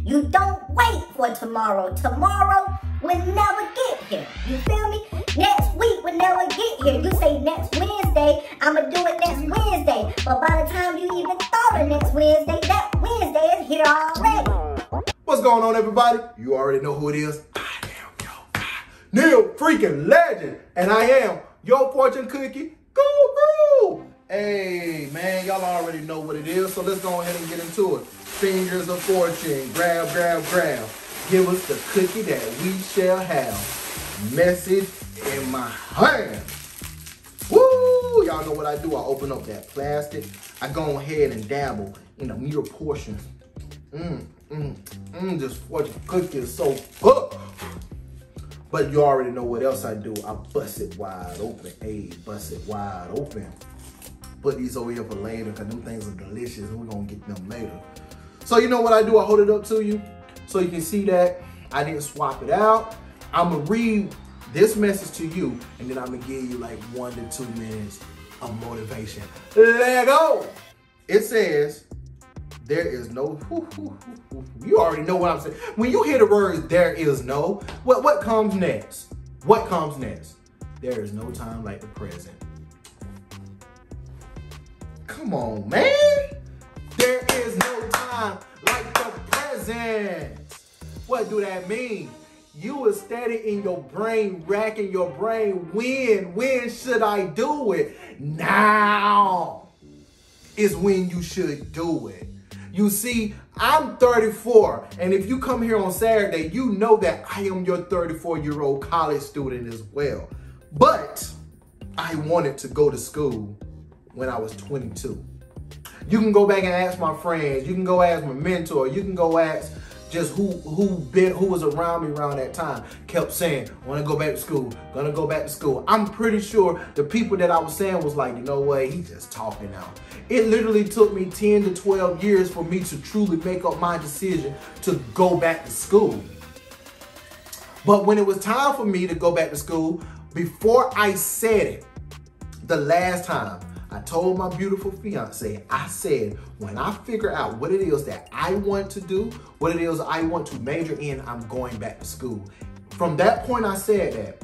You don't wait for tomorrow. Tomorrow will never get here. You feel me? Next week will never get here. You say next Wednesday, I'ma do it next Wednesday. But by the time you even thought of next Wednesday, that Wednesday is here already. What's going on, everybody? You already know who it is. I am your guy, Neil freaking Legend. And I am your fortune cookie guru. Hey, man, y'all already know what it is. So let's go ahead and get into it. Fingers of fortune. Grab, grab, grab. Give us the cookie that we shall have. Message in my hand. Woo! Y'all know what I do. I open up that plastic. I go ahead and dabble in a mere portion. This fortune cookie is so good. But you already know what else I do. I bust it wide open. Hey, bust it wide open. Put these over here for later because them things are delicious and we're going to get them later. So you know what I do? I hold it up to you so you can see that I didn't swap it out. I'm going to read this message to you and then I'm going to give you like 1 to 2 minutes of motivation. Let go. It says, there is no, you already know what I'm saying. When you hear the words, there is no, what comes next? What comes next? There is no time like the present. Come on, man. There is no time like the present. What do that mean? You are steady in your brain, racking your brain. When should I do it? Now is when you should do it. You see, I'm 34, and if you come here on Saturday, you know that I am your 34-year-old college student as well. But I wanted to go to school when I was 22. You can go back and ask my friends. You can go ask my mentor. You can go ask just who was around me around that time. Kept saying, want to go back to school, gonna go back to school. I'm pretty sure the people that I was saying was like, you know what, he's just talking now. It literally took me 10 to 12 years for me to truly make up my decision to go back to school. But when it was time for me to go back to school, before I said it, the last time, I told my beautiful fiance, I said, when I figure out what it is that I want to do, what it is I want to major in, I'm going back to school. From that point I said that.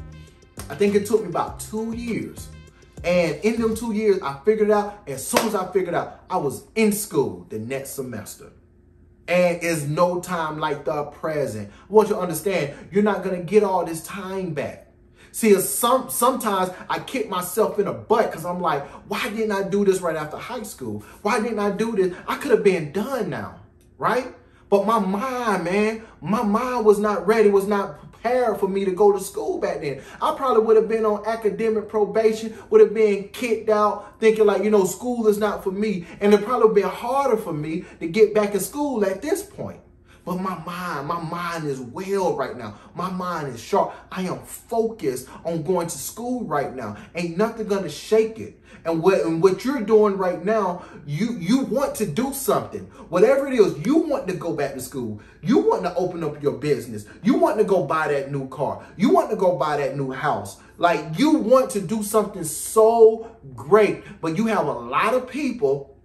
I think it took me about 2 years. And in them 2 years, I figured it out. As soon as I figured out, I was in school the next semester. And it's no time like the present. I want you to understand, you're not going to get all this time back. See, sometimes I kick myself in the butt because I'm like, why didn't I do this right after high school? Why didn't I do this? I could have been done now, right? But my mind, man, my mind was not ready, was not prepared for me to go to school back then. I probably would have been on academic probation, would have been kicked out, thinking like, you know, school is not for me. And it probably would have been harder for me to get back in school at this point. But my mind is well right now. My mind is sharp. I am focused on going to school right now. Ain't nothing gonna shake it. And what you're doing right now, you want to do something. Whatever it is, you want to go back to school. You want to open up your business. You want to go buy that new car. You want to go buy that new house. Like, you want to do something so great, but you have a lot of people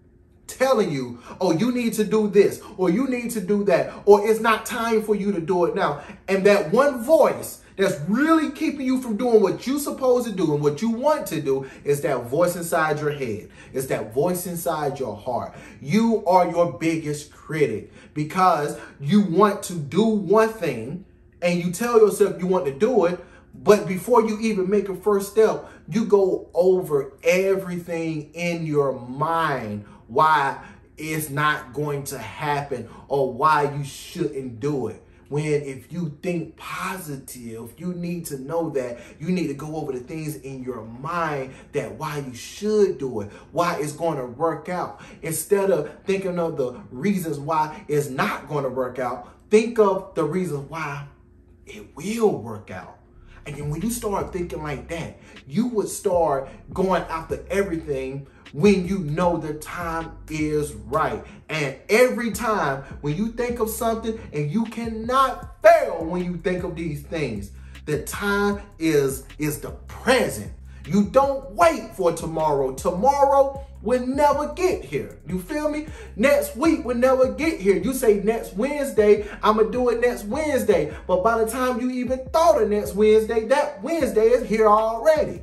telling you, oh, you need to do this, or you need to do that, or it's not time for you to do it now. And that one voice that's really keeping you from doing what you're supposed to do and what you want to do is that voice inside your head. It's that voice inside your heart. You are your biggest critic because you want to do one thing and you tell yourself you want to do it, but before you even make a first step, you go over everything in your mind why it's not going to happen or why you shouldn't do it. When if you think positive, you need to know that you need to go over the things in your mind that why you should do it, why it's going to work out. Instead of thinking of the reasons why it's not going to work out, think of the reasons why it will work out. And then when you start thinking like that, you would start going after everything when you know the time is right. And every time when you think of something, and you cannot fail when you think of these things, the time is the present. You don't wait for tomorrow. Tomorrow will never get here. You feel me? Next week will never get here. You say next Wednesday, I'm going to do it next Wednesday. But by the time you even thought of next Wednesday, that Wednesday is here already.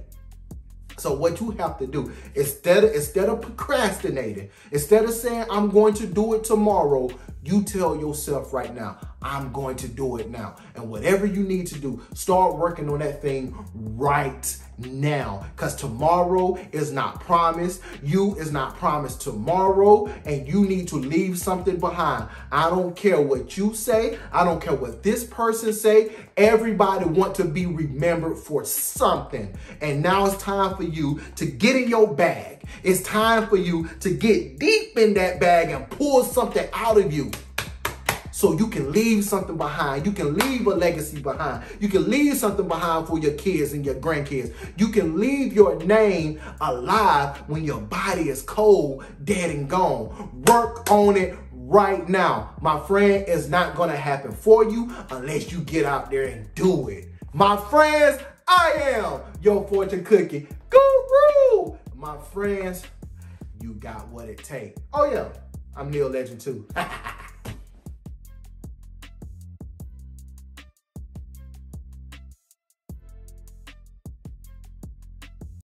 So what you have to do, instead of procrastinating, instead of saying, I'm going to do it tomorrow, you tell yourself right now, I'm going to do it now. And whatever you need to do, start working on that thing right now. Because tomorrow is not promised. You is not promised tomorrow. And you need to leave something behind. I don't care what you say. I don't care what this person say. Everybody want to be remembered for something. And now it's time for you to get in your bag. It's time for you to get deep in that bag and pull something out of you. So you can leave something behind. You can leave a legacy behind. You can leave something behind for your kids and your grandkids. You can leave your name alive when your body is cold, dead and gone. Work on it right now. My friend, it's not going to happen for you unless you get out there and do it. My friends, I am your fortune cookie guru. My friends, you got what it takes. Oh yeah, I'm Neil Legend too.